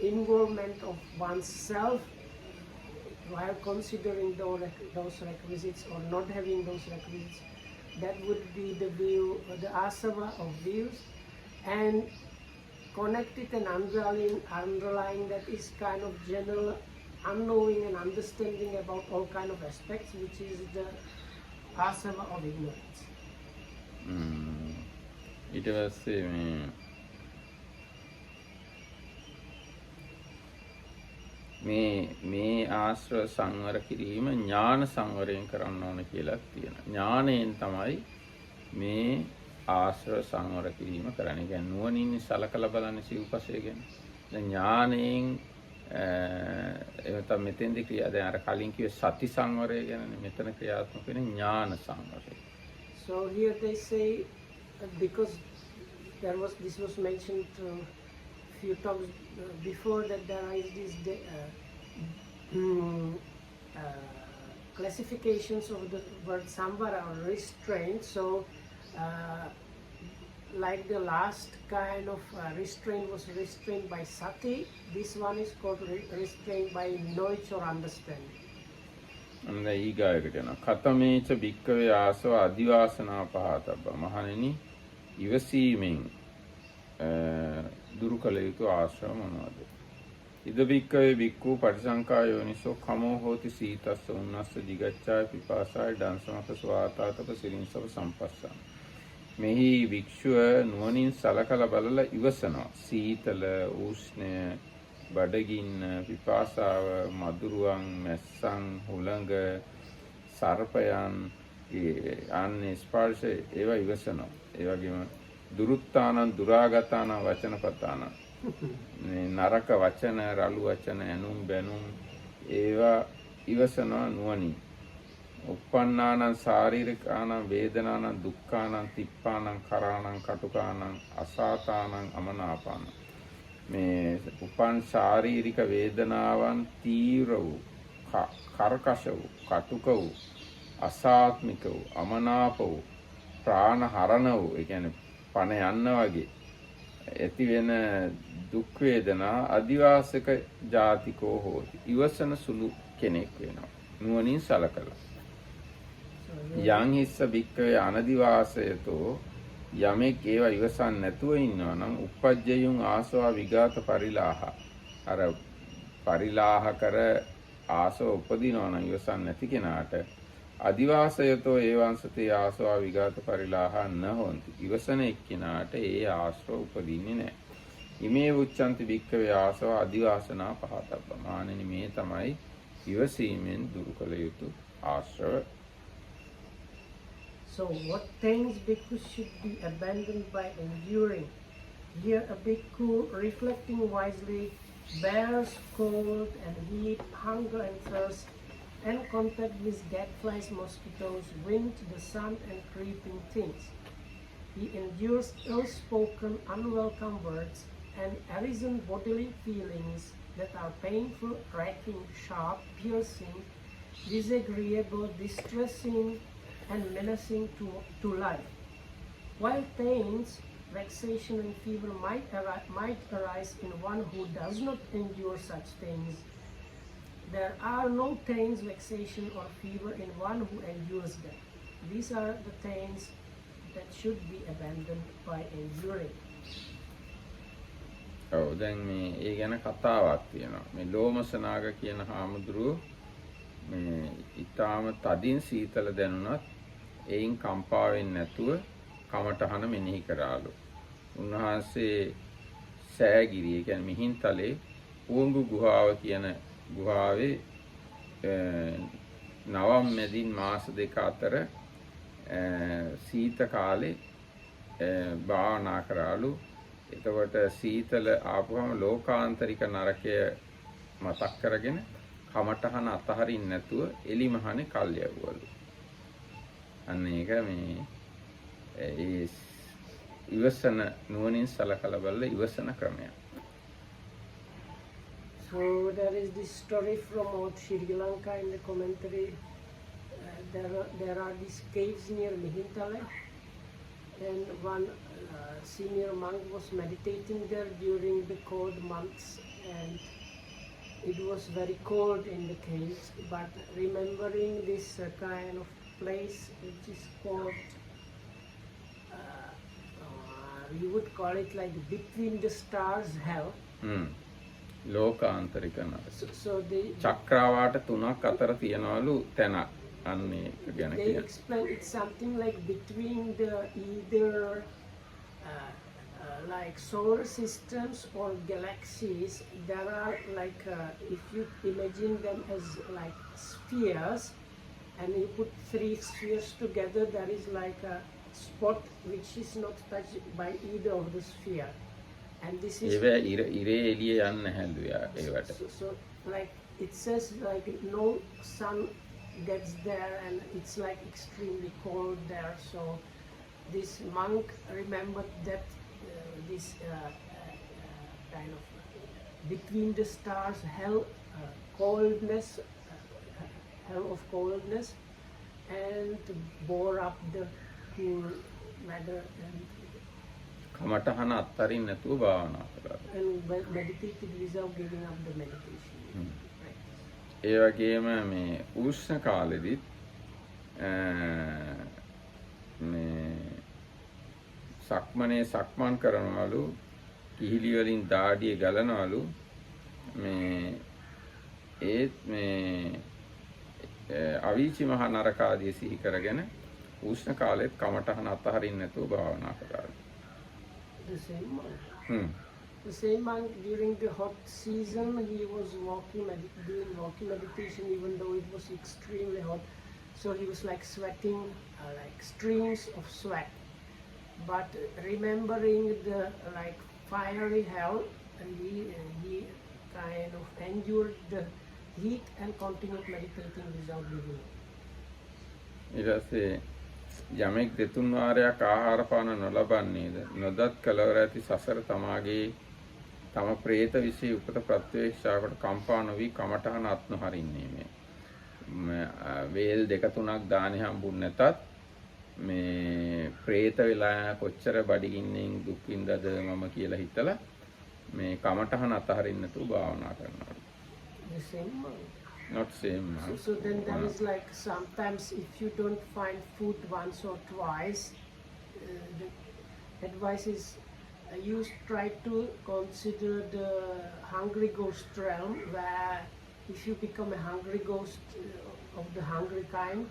involvement of oneself while considering those requisites or not having those requisites. That would be the view, the asava of views, and connected and underlying that is kind of general unknowing and understanding about all kind of aspects, which is the asava of ignorance.
ඊට පස්සේ මේ ආශ්‍රව සංවර කිරීම ඥාන සංවරයෙන් කරන්න ඕන කියලා තියෙනවා. ඥාණයෙන් තමයි මේ ආශ්‍රව සංවර කිරීම කරන්නේ. කියන්නේ නුවණින් සලකලා බලන්නේ සිව්පසය ගැන. දැන් ඥාණයෙන් එතන මෙතෙන්දී ක්‍රියා දැන් අර කලින් කිව්වේ සති සංවරය ගැනනේ. මෙතන ක්‍රියාත්මක වෙන්නේ ඥාන සංවරය.
So here they say because this was mentioned few talks before that there is this classifications of the word samvara or restraint. So like the last kind of restraint was restrained by sati, this one is called restraint by knowledge or understanding.
And the ඊගායකට යනවා. කතමේච භික්කවේ ආසව අදිවාසනා පහතබ්බ. මහණෙනි ඉවසීමෙන් දුරු කළ යුතු ආශ්‍රව මොනවාද? ඉද භික්කවේ භික්ඛු පටිසංකා යෝනිසෝ කමෝ හෝති සීතස්ස උන්නස්ස දිගච්ඡාය පිපාසාය ඩංසමක ස්වාතාතප සිරින්සව සම්පස්සන. මෙහි භික්ෂුව නුවණින් සලකලා බලලා ඉවසනවා. සීතල, උෂ්ණය, බඩගින්න, පිපාසාව, මදුරුවන්, මැස්සන්, හුළඟ, සර්පයන්, අන්නේ ස්පර්ශ ඒවා ඉවසනවා. ඒ වගේම දුරුත්තානං දුරාගතානං වචනපතානං මේ නරක වචන රළු වචන ඇනුම් බැනුම් ඒවා ඉවසනවා නුවණින්. uppannānaṁ sāririkānaṁ vedanānaṁ dukkānaṁ tippānaṁ karānaṁ katukārnaṁ asātānaṁ amanāpānaṁ මේ උපන් ශාරීරික වේදනාවන් තීව්‍ර වූ කර්කශ වූ කටුක වූ අසාත්මික වූ අමනාප වූ ප්‍රාණ හරණ වූ ඒ කියන්නේ පණ යන්න වගේ ඇති වෙන දුක් වේදනා අදිවාසක ජාතිකෝ හෝති ඉවසන සුළු කෙනෙක් වෙනවා නුවණින් සලකලා යං හිස්ස භික්කවේ අනදිවාසයතෝ යමෙක් ඒවා ඉවසන් නැතුව ඉන්නවා නම් උපජ්ජයුන් ආසවා විඝාත පරිලාහ අර පරිලාහ කර ආසව උපදිනවා නම් ඉවසන් නැති කෙනාට අදිවාසයතෝ ඒවංසතේ ආසවා විඝාත පරිලාහ නහොන්ති ඉවසන එක්කිනාට ඒ ආශ්‍රව උපදින්නේ නැහැ. ඉමේ උච්චන්ති භික්කවේ ආසව අදිවාසනා පහතබ්බ මානෙනි මේ තමයි ඉවසීමෙන් දුරු කළ යුතු ආශ්‍රව.
So what things bhikkhus should be abandoned by enduring? Here a bhikkhu, reflecting wisely, bears cold and heat, hunger and thirst, and contact with gadflies, mosquitoes, wind, the sun, and creeping things. He endures ill-spoken, unwelcome words and arisen bodily feelings that are painful, racking, sharp, piercing, disagreeable, distressing, and menacing to life. While pains, vexation, and fever might arise in one who does not endure such things, there are no pains, vexation, or fever in one who endures them. These are the things that should be abandoned by enduring.
ඔව් දැන් මේ ඒ ගැන කතාවක් තියෙනවා. මේ ලෝමසනාග කියන හාමුදුරුවෝ මේ ඊටාම තදින් සීතල දැනුණත් එයින් කම්පා වෙන්නේ නැතුව කමටහන මෙනෙහි කරාලු. උන්වහන්සේ සෑගිරිය කියන්නේ මිහින්තලේ පූංගු ගුහාව කියන ගුහාවේ නවම් මැදින් මාස දෙක අතර සීත කාලේ භාවනා කරාලු. එතකොට සීතල ආපුවම ලෝකාන්තරික නරකය මතක් කරගෙන කමටහන අතහරින්න නැතුව එලි මහනේ කල් යවුවලු. අන්න ඒක මේ ඒ ඉවසන නුවණින් සලකලා බලලා ඉවසන ක්‍රමය.
So there is this story from Sri Lanka in the commentary. There are these caves near Mihintale, and one senior monk was meditating there during the cold months, and it was very cold in the caves. But remembering this kind of place, which is called, we would call it like between the stars hell.
ලෝකාන්තරික නරක.
So they
චක්‍රාවාට තුනක් අතර තියනවලු තැනක්. අන්න ඒක ගැන
they explain it's something like between the either like solar systems or galaxies. There are like if you imagine them as like spheres, and you put three spheres together, there is like a spot which is not touched by either of the sphere. And this is
ඒව ඉරේ එළිය යන්නේ නැහැලු ඒවට.
So like it says like no sun gets there, and it's like extremely cold there. So this monk remembered that this kind of between the stars hell, coldness, hell of coldness, and bore up the cool weather and
කමටහන අත්තරින් නැතුව භාවනා කරා.
and meditated without giving up the meditation.
ඒ වගේම මේ උෂ්ණ කාලෙදිත් මේ සක්මනේ සක්මන් කරනවලු කිහිලි වලින් දාඩිය ගලනවලු මේ ඒත් මේ අවීචි මහ නරකාදී සිහි කරගෙන උෂ්ණ කාලෙත් කමටහන අතහරින්න නැතුව භාවනා කරා.
The same monk. The same monk during the hot season, he was doing walking meditation, even though it was extremely hot. So he was like sweating, like streams of sweat. but remembering the like fiery hell, and he kind of endured the heat and continued meditating without giving up.
ඊට පස්සේ යමෙක් දෙතුන් වාරයක් ආහාර පාන නොලබන්නේද නොදත් කලවර ඇති සසර තමාගේ තම ප්‍රේත විශ්ේ උපත ප්‍රත්‍යක්ෂාවට කම්පා නොවි කමඨහන අත් නොහරින්නේ මේ වේල් දෙක තුනක් දානෙ හම්බුනේ නැතත් මේ ප්‍රේත වෙලා කොච්චර බඩගින්නෙන් දුක් විඳද මම කියලා හිතලා මේ කමඨහන අතහරින්න තු භාවනා කරනවා.
The same.
Not same.
So then there is like sometimes if you don't find food once or twice, the advice is you try to consider the hungry ghost realm, where if you become a hungry ghost of the hungry kind,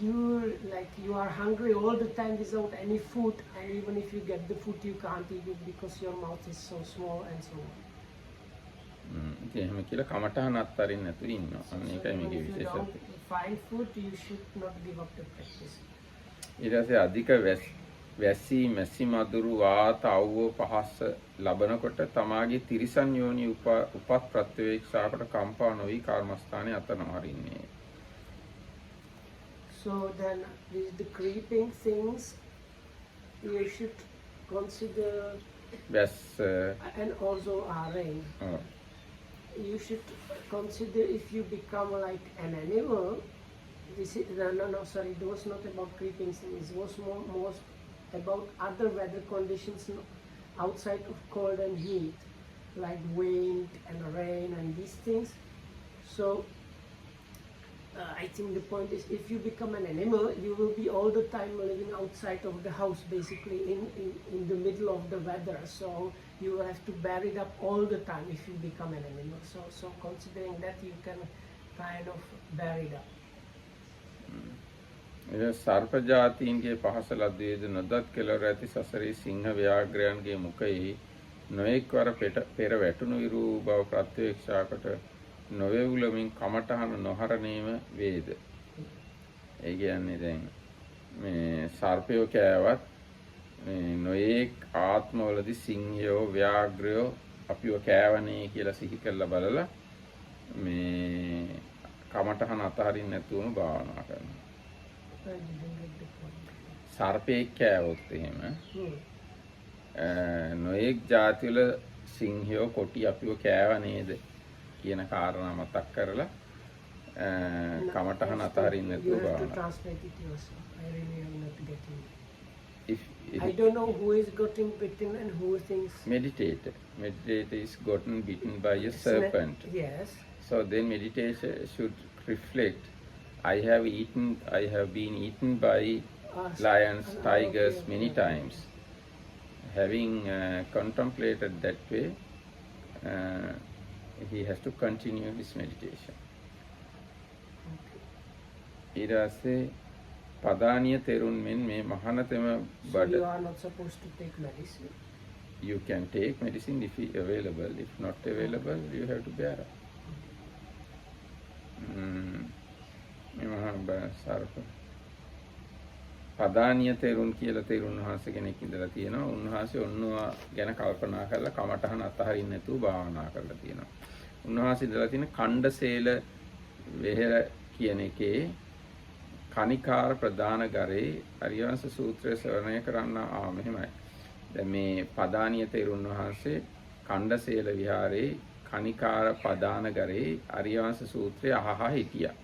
you are hungry all the time without any food, and even if you get the food you can't eat it because your mouth is so small and so on.
එහෙම කියලා කමඨහන අත්තරින්න නැතුව ඉන්නවා. අන්න ඒකයි මේකේ විශේෂත්වය.
If you don't find food, you should not give up the practice.
ඊට පස්සේ අධික වැසි මැසි මදුරු වාත අවුව පහස ලබනකොට තමාගේ තිරිසන් යෝනි උපත් ප්‍රත්‍යවේක්ෂාකට කම්පා නොවි කර්මස්ථානයේ අත නොහරින්නේ.
So then with the creeping things you should consider
වැස්ස
and also rain. You should consider if you become like an animal. This is no sorry, it was not about creeping things. It was more about other weather conditions outside of cold and heat, like wind and rain and these things. So I think the point is, if you become an animal, you will be all the time living outside of the house, basically in the middle of the weather. So you will have to bear it up all the time if you become an animal. So considering that, you can kind of bear it up.
සර්ප ජාතීන්ගේ පහස ලද්දේද නොදත් කෙළවර ඇති සසරේ සිංහ ව්‍යාග්‍රයන්ගේ මුඛයේ නොඑක් වර පෙර වැටුණු විරු බව ප්‍රත්‍යක්ෂාකට නොවේවුලමින් කමඨහන නොහරණීම වේද. ඒ කියන්නේ දැන් මේ සර්පයෝ කෑවත් මේ නොඑක් ආත්මවලදී සිංහයෝ ව්‍යාග්‍රයෝ අපිව කෑවනේ කියලා සිහි කරලා බලලා මේ කමඨහන අතහරින්න නැතුවම භාවනා කරනවා.
I didn't get the point.
සර්පෙක් කෑවොත් එහෙම නොඑක් ජාතිවල සිංහයෝ කොටි අපිව කෑව නේද කියන කාරණා මතක් කරලා කමඨහන අතහරින්න නැතුව
You have to
භාවනා.
translate it yourself. I really am not getting it.
If
I don't know who is getting bitten and who thinks.
meditator is gotten bitten by a serpent.
Yes.
So then meditation should reflect, I have been eaten by lions, tigers many times. Having contemplated that way, he has to continue his meditation. ඊට පස්සේ පදානිය තෙරුන් මෙන් මේ මහානතම
So
බඩ
you are not supposed to take medicine.
you can take medicine if available. If not available, you have to bear up. මේ මහා සර්ප පදානිය තෙරුන් කියලා තෙරුන් වහන්සේ කෙනෙක් ඉඳලා තියෙනවා. උන්වහන්සේ ඔන්නවා ගැන කල්පනා කරලා කමඨහන අතහරින්න නැතුව භාවනා කරලා තියෙනවා. උන්වහන්සේ ඉඳලා තියෙන ඛණ්ඩසේල වෙහෙර කියන එකේ කනිකාර ප්‍රදාන ගරේ අරියවංශ සූත්‍රය ශ්‍රවණය කරන්න මෙහෙමයි. දැන් මේ පදානිය තෙරුන් වහන්සේ ඛණ්ඩසේල විහාරේ කනිකාර පදාන ගරේ අරියවංශ සූත්‍රය අහහා හිටියා.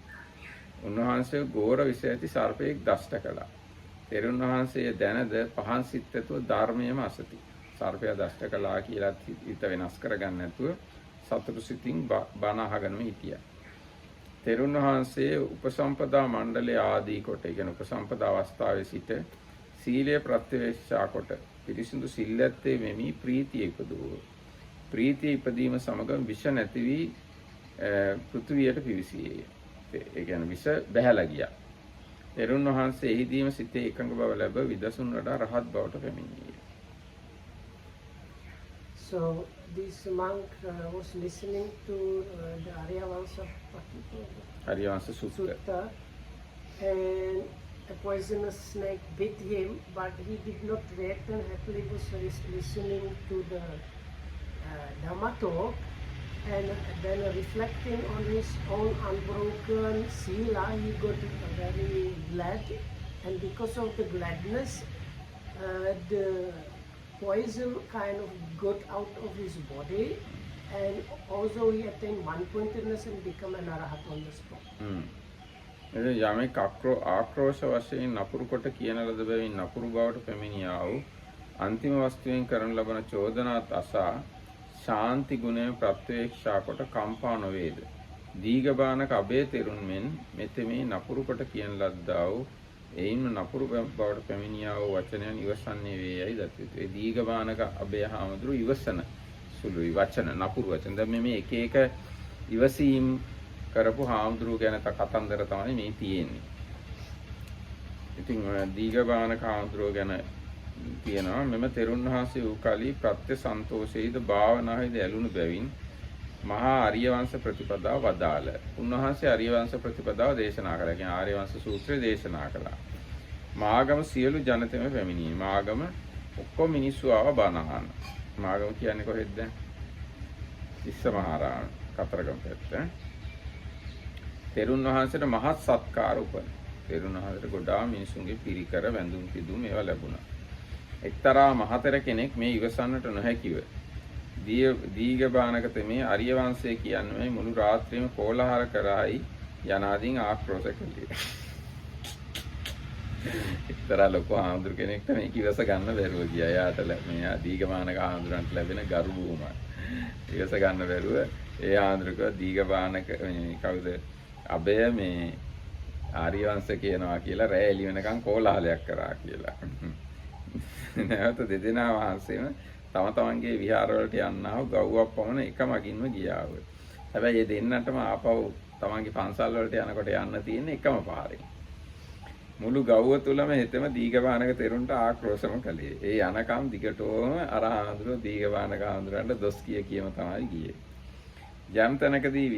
උන්වහන්සේ ගෝර විෂ ඇති සර්පයෙක් දෂ්ට කළා. තෙරුන් වහන්සේ දැනද පහන් සිත්ත්ව ධර්මයේම අසති. සර්පයා දෂ්ට කළා කියලා හිත වෙනස් කරගන්න නැතුව සතුටු සිතින් බණ අහගෙනම හිටියා. තෙරුන් වහන්සේ උපසම්පදා මණ්ඩලයේ ආදී කොට, ඒ කියන්නේ උපසම්පදා අවස්ථාවේ සිට සීලය ප්‍රත්‍යවේක්ෂා කොට පිරිසිදු සිල්ලත්තේ මෙමි ප්‍රීතිය ඉපදුවෝ. ප්‍රීතිය ඉපදීම සමග විෂ නැති වී පෘථුවියට පිවිසියේ. ඒ කියන්නේ විෂ බැහැලා ගියා. තෙරුන් වහන්සේ එහිදීම සිතේ එකඟ බව ලැබ විදසුන් වඩා රහත් බවට පැමිණියේ.
So this monk was listening to the Aryavamsa
Aryavamsa Sutta.
and a poisonous snake bit him, but he did not react and happily was listening to the Dhamma talk, and then reflecting on his own unbroken sila, he got very glad, and because of the gladness, the poison kind of got out of his body, and also he attained one-pointedness and become an arahat on the spot.
යමෙක් ආක්‍රෝෂ වශයෙන් නපුරු කොට කියන ලද බැවින් නපුරු බවට පැමිණියා වූ අන්තිම වස්තුවෙන් කරන ලබන චෝදනාත් අසා ශාන්ති ගුණය ප්‍රත්‍යක්ෂා කොට කම්පා නොවේද දීඝබානක අබේ තෙරුන් මෙන් මෙතෙමේ නපුරු කොට කියන ලද්දා වූ එයින්ම නපුරු බවට පැමිණියා වූ වචනයන් ඉවසන්නේ වේයයි දත් යුතුය. ඒ දීඝබානක අබේ හාමුදුරු ඉවසන සුළුයි වචන නපුරු වචන. දැන් මේ එක එක ඉවසීම් කරපු හාමුදුරුවෝ ගැන කතන්දර තමයි මේ තියෙන්නේ. ඉතින් දීඝබානක හාමුදුරුවෝ ගැන කියනවා මෙම තෙරුන් වහන්සේ වූ කලී ප්‍රත්‍ය සන්තෝෂයේද භාවනාවේද ඇලුණු බැවින් මහා ආර්ය වංශ ප්‍රතිපදාව වදාළ. උන්වහන්සේ ආර්ය වංශ ප්‍රතිපදාව දේශනා කළා. කියන්නේ ආර්ය වංශ සූත්‍රය දේශනා කළා. මාගම සියලු ජනතෙම පැමිණි. මාගම ඔක්කොම මිනිස්සු ආව බණ අහන්න. මාගම කියන්නේ කොහෙද? ඉස්ස මහරාම කතරගම පැත්ත. තෙරුන් වහන්සේට මහත් සත්කාර උපන්. තෙරුන් වහන්සේට ගොඩාක් මිනිසුන්ගේ පිරිකර වැඳුම් පිදුම් ඒවා ලැබුණා. එක්තරා මහතර කෙනෙක් මේ ඉවසන්නට නොහැකිව දීඝබානක තෙමේ ආර්ය වංශය කියන්නේ මුළු රාත්‍රියම කෝලාහල කරයි යනාදීන් ආක්‍රෝෂ කළේ. එක්තරා ලොකු ආන්දර කෙනෙක්ට මේක ඉවස ගන්න බැරුව ගියා. යාට මේ දීඝබානක ආන්දරන්ට ලැබෙන ගරු බුහුමක්. ඉවස ගන්න බැරුව ඒ ආන්දරක දීඝබානක කවුද අබය මේ ආර්ය වංශ කියනවා කියලා රැ එළි වෙනකන් කෝලාහලයක් කරා කියලා. නැවත දෙදෙනා වහන්සේම තම තමන්ගේ විහාරවලට යන්නා වූ ගව්වක් පමණ එක මගින්ම ගියා වූ. හැබැයි මේ දෙන්නටම ආපහු තමන්ගේ පන්සල් වලට යනකොට යන්න තියෙන එකම පාරේ. මුළු ගව්ව තුලම හෙතෙම දීඝබානක තෙරුන්ට ආක්‍රෝෂම කළේ. ඒ යනකම් දිගටම අර ආඳුර දීඝබානක ආඳුරන්ට දොස් කියම තමයි ගියේ. යම් තැනකදී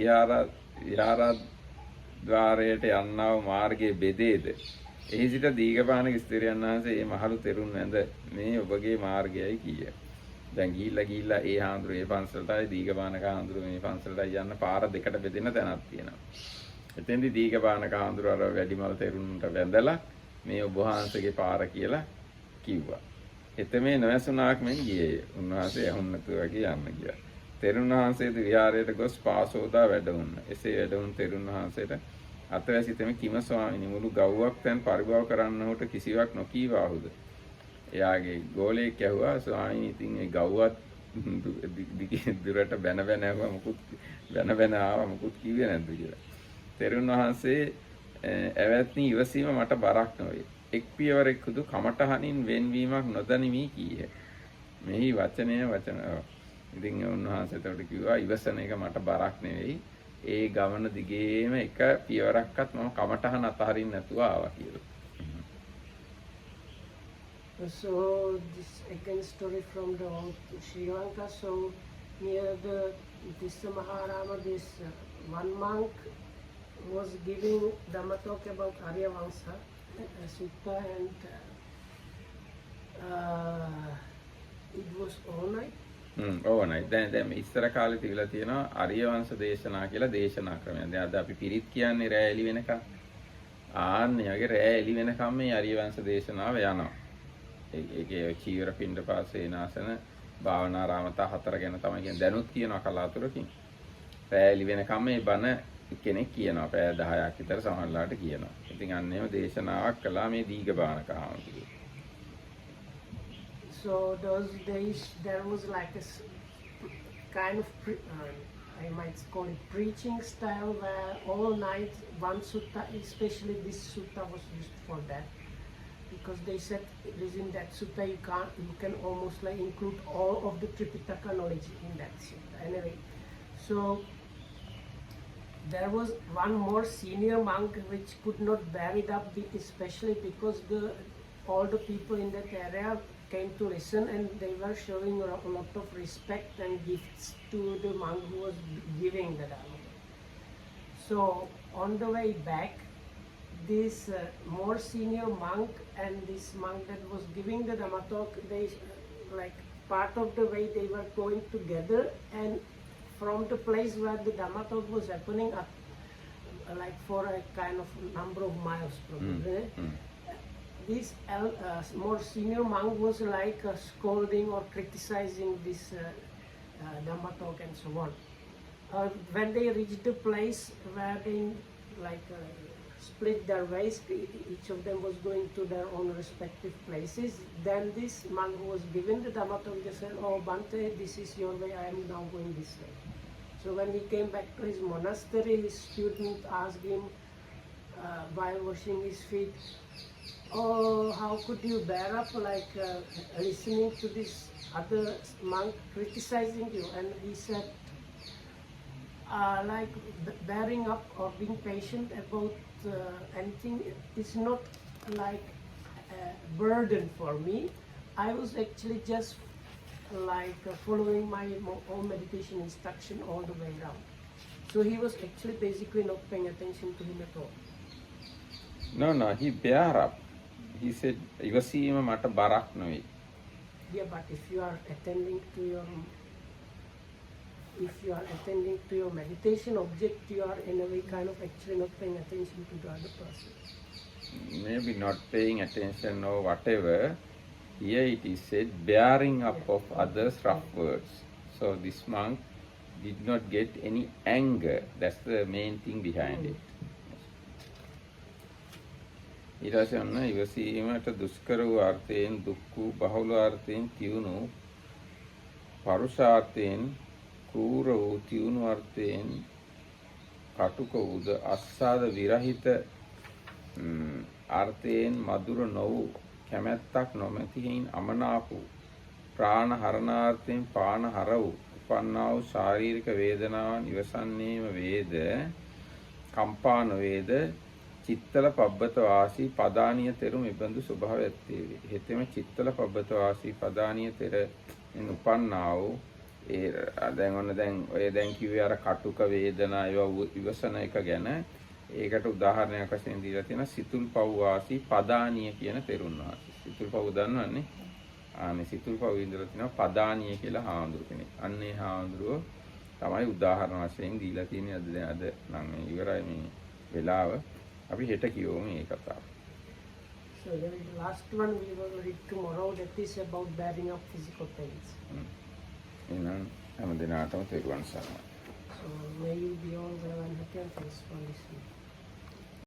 විහාරද්වාරයට යන්නා වූ මාර්ගයේ බෙදේද එහි සිට දීඝබානක ස්ත්‍රියන් වහන්සේ මේ මහලු තෙරුන් වැඳ මේ ඔබගේ මාර්ගයයි කීය. දැන් ගිහිල්ලා ඒ ආඳුර ඒ පන්සලටයි දීඝබානක ආඳුර මේ පන්සලටයි යන්න පාර දෙකට බෙදෙන තැනක් තියෙනවා. එතෙන්දී දීඝබානක ආඳුර අර වැඩිමල් තෙරුන්ට වැඳලා මේ ඔබ වහන්සේගේ පාර කියලා කිව්වා. එතෙමේ නොයසුණාක් මෙන් ගියේ. උන්වහන්සේ ඇහුන් නැතුව වගේ යන්න ගියා. තෙරුන් වහන්සේද විහාරයට ගොස් පාසෝදා වැඩවුණ. එසේ වැඩවුණු තෙරුන් වහන්සේට අතවැසි තෙම කිම ස්වාමීනි මුළු ගව්වක් දැන් පරිභව කරන්නහොට කිසිවක් නොකීවාහුද? එයාගේ ගෝලයෙක් ඇහුවා ස්වාමීනි ඉතින් ඒ ගව්වත් දුරට බැන ආවා මොකුත් කිව්වේ නැද්ද කියලා. තෙරුන් වහන්සේ ඇවැත්නි ඉවසීම මට බරක් නොවේ. එක් පියවරෙකුදු කමටහනින් වෙන්වීමක් නොදනිමි කීය. මෙහි වචනය ඉතින් උන්වහන්සේට කිව්වා ඉවසන එක මට බරක් නෙවෙයි. ඒ ගමන දිගේම එක පියවරක්වත් මම කමටහන අතහරින්න නැතුව ආවා කියලා.
So this again story from the old Sri Lanka. So near the Maharama, this one monk was giving Dhamma talk about Arya Vamsa Sutta, and it was all night.
ඕවනයි. දැන් ඉස්සර කාලේ තිබිලා තියෙනවා ආර්ය වංශ දේශනා කියලා දේශනා ක්‍රමයක්. දැන් අද අපි පිරිත් කියන්නේ රැ එළි වෙනකම්. ආන්නේ වගේ රැ එළි වෙනකම් මේ ආර්ය වංශ දේශනාව යනවා. ඒකේ චීවර පින්ඩ පාසේනාසන භාවනාරාමතා 4 ගැන තමයි කියන්නේ. දැනුත් කියනවා කලාතුරකින්. රැ එළි වෙනකම් මේ බණ කෙනෙක් කියනවා. පැය 10ක් විතර සමහරලාට කියනවා. ඉතින් අන්න එහෙම දේශනාවක් කළා මේ දීඝබානක ආමතුරු.
So those days there was like a kind of I might call it preaching style, where all night one sutta, especially this sutta, was used for that, because they said within that sutta you can almost like include all of the Tripitaka knowledge in that sutta. Anyway, so there was one more senior monk which could not bear it up, especially because all the people in that area came to listen, and they were showing a lot of respect and gifts to the monk who was giving the Dhamma. So on the way back, this more senior monk and this monk that was giving the Dhamma talk, they like part of the way they were going together, and from the place where the Dhamma talk was happening up, like for a kind of number of miles probably. This more senior monk was like scolding or criticizing this Dhamma talk and so on. When they reached the place where they like split their ways, each of them was going to their own respective places. Then this monk who was given the Dhamma talk just said, "Oh Bhante, this is your way, I am now going this way." So when he came back to his monastery, his student asked him while washing his feet, "Oh, how could you bear up like listening to this other monk criticizing you?" And he said, like bearing up or being patient about anything is not like a burden for me. I was actually just like following my own meditation instruction all the way around. So he was actually basically not paying attention to him at all.
No, he bear up. He said, "Ivasima mata barak noe."
Yeah, but if you are attending to your meditation object, you are in a way kind of actually not paying attention to the other person.
Maybe not paying attention or whatever. Here it is said, bearing up of others' rough words. So this monk did not get any anger. That's the main thing behind it. ඊට පස්සේ ඔන්න ඉවසීමට දුෂ්කර වූ අර්ථයෙන් දුක්ඛ බහුල අර්ථයෙන් තියුණු පරුෂාර්ථයෙන් කූර වූ තියුණු අර්ථයෙන් කටුක වූද අස්සාද විරහිත අර්ථයෙන් මధుර නොවූ කැමැත්තක් නොමැති හේයින් අමනාප වූ ප්‍රාණ හරණාර්ථයෙන් පාන හර වූ උපන්නා වූ ශාරීරික වේදනාවන් ඉවසන්නේම වේද කම්පා නොවේද චිත්තල පබ්බත වාසී පදානීය තෙරු මෙබඳු ස්වභාවය ඇත්තේ වේ. හෙතෙම චිත්තල පබ්බත වාසී පදානීය තෙරෙන් උපන්නා වූ දැන් ඔය කිව්වේ අර කටුක වේදනා ඒවා ඉවසන එක ගැන ඒකට උදාහරණයක් වශයෙන් දීලා තියෙනවා සිතුල් පව් වාසී පදානීය කියන තෙරුන් වාසී. සිතුල් පව් දන්නවනේ. ආනේ සිතුල් පව් ඉඳලා තියෙනවා පදානීය කියලා හාමුදුරු කෙනෙක්. අන්නේ හාමුදුරුව තමයි උදාහරණ වශයෙන් දීලා තියෙන්නේ අද නම් ඉවරයි මේ වෙලාව. අපි හෙට කියවමු මේ කතාව.
So the last one we will read tomorrow, that is about bearing up physical pains.
එහෙනම් හැම දිනකටම තෙරුවන් සරණයි.
So may you be all well and happy and thanks for listening.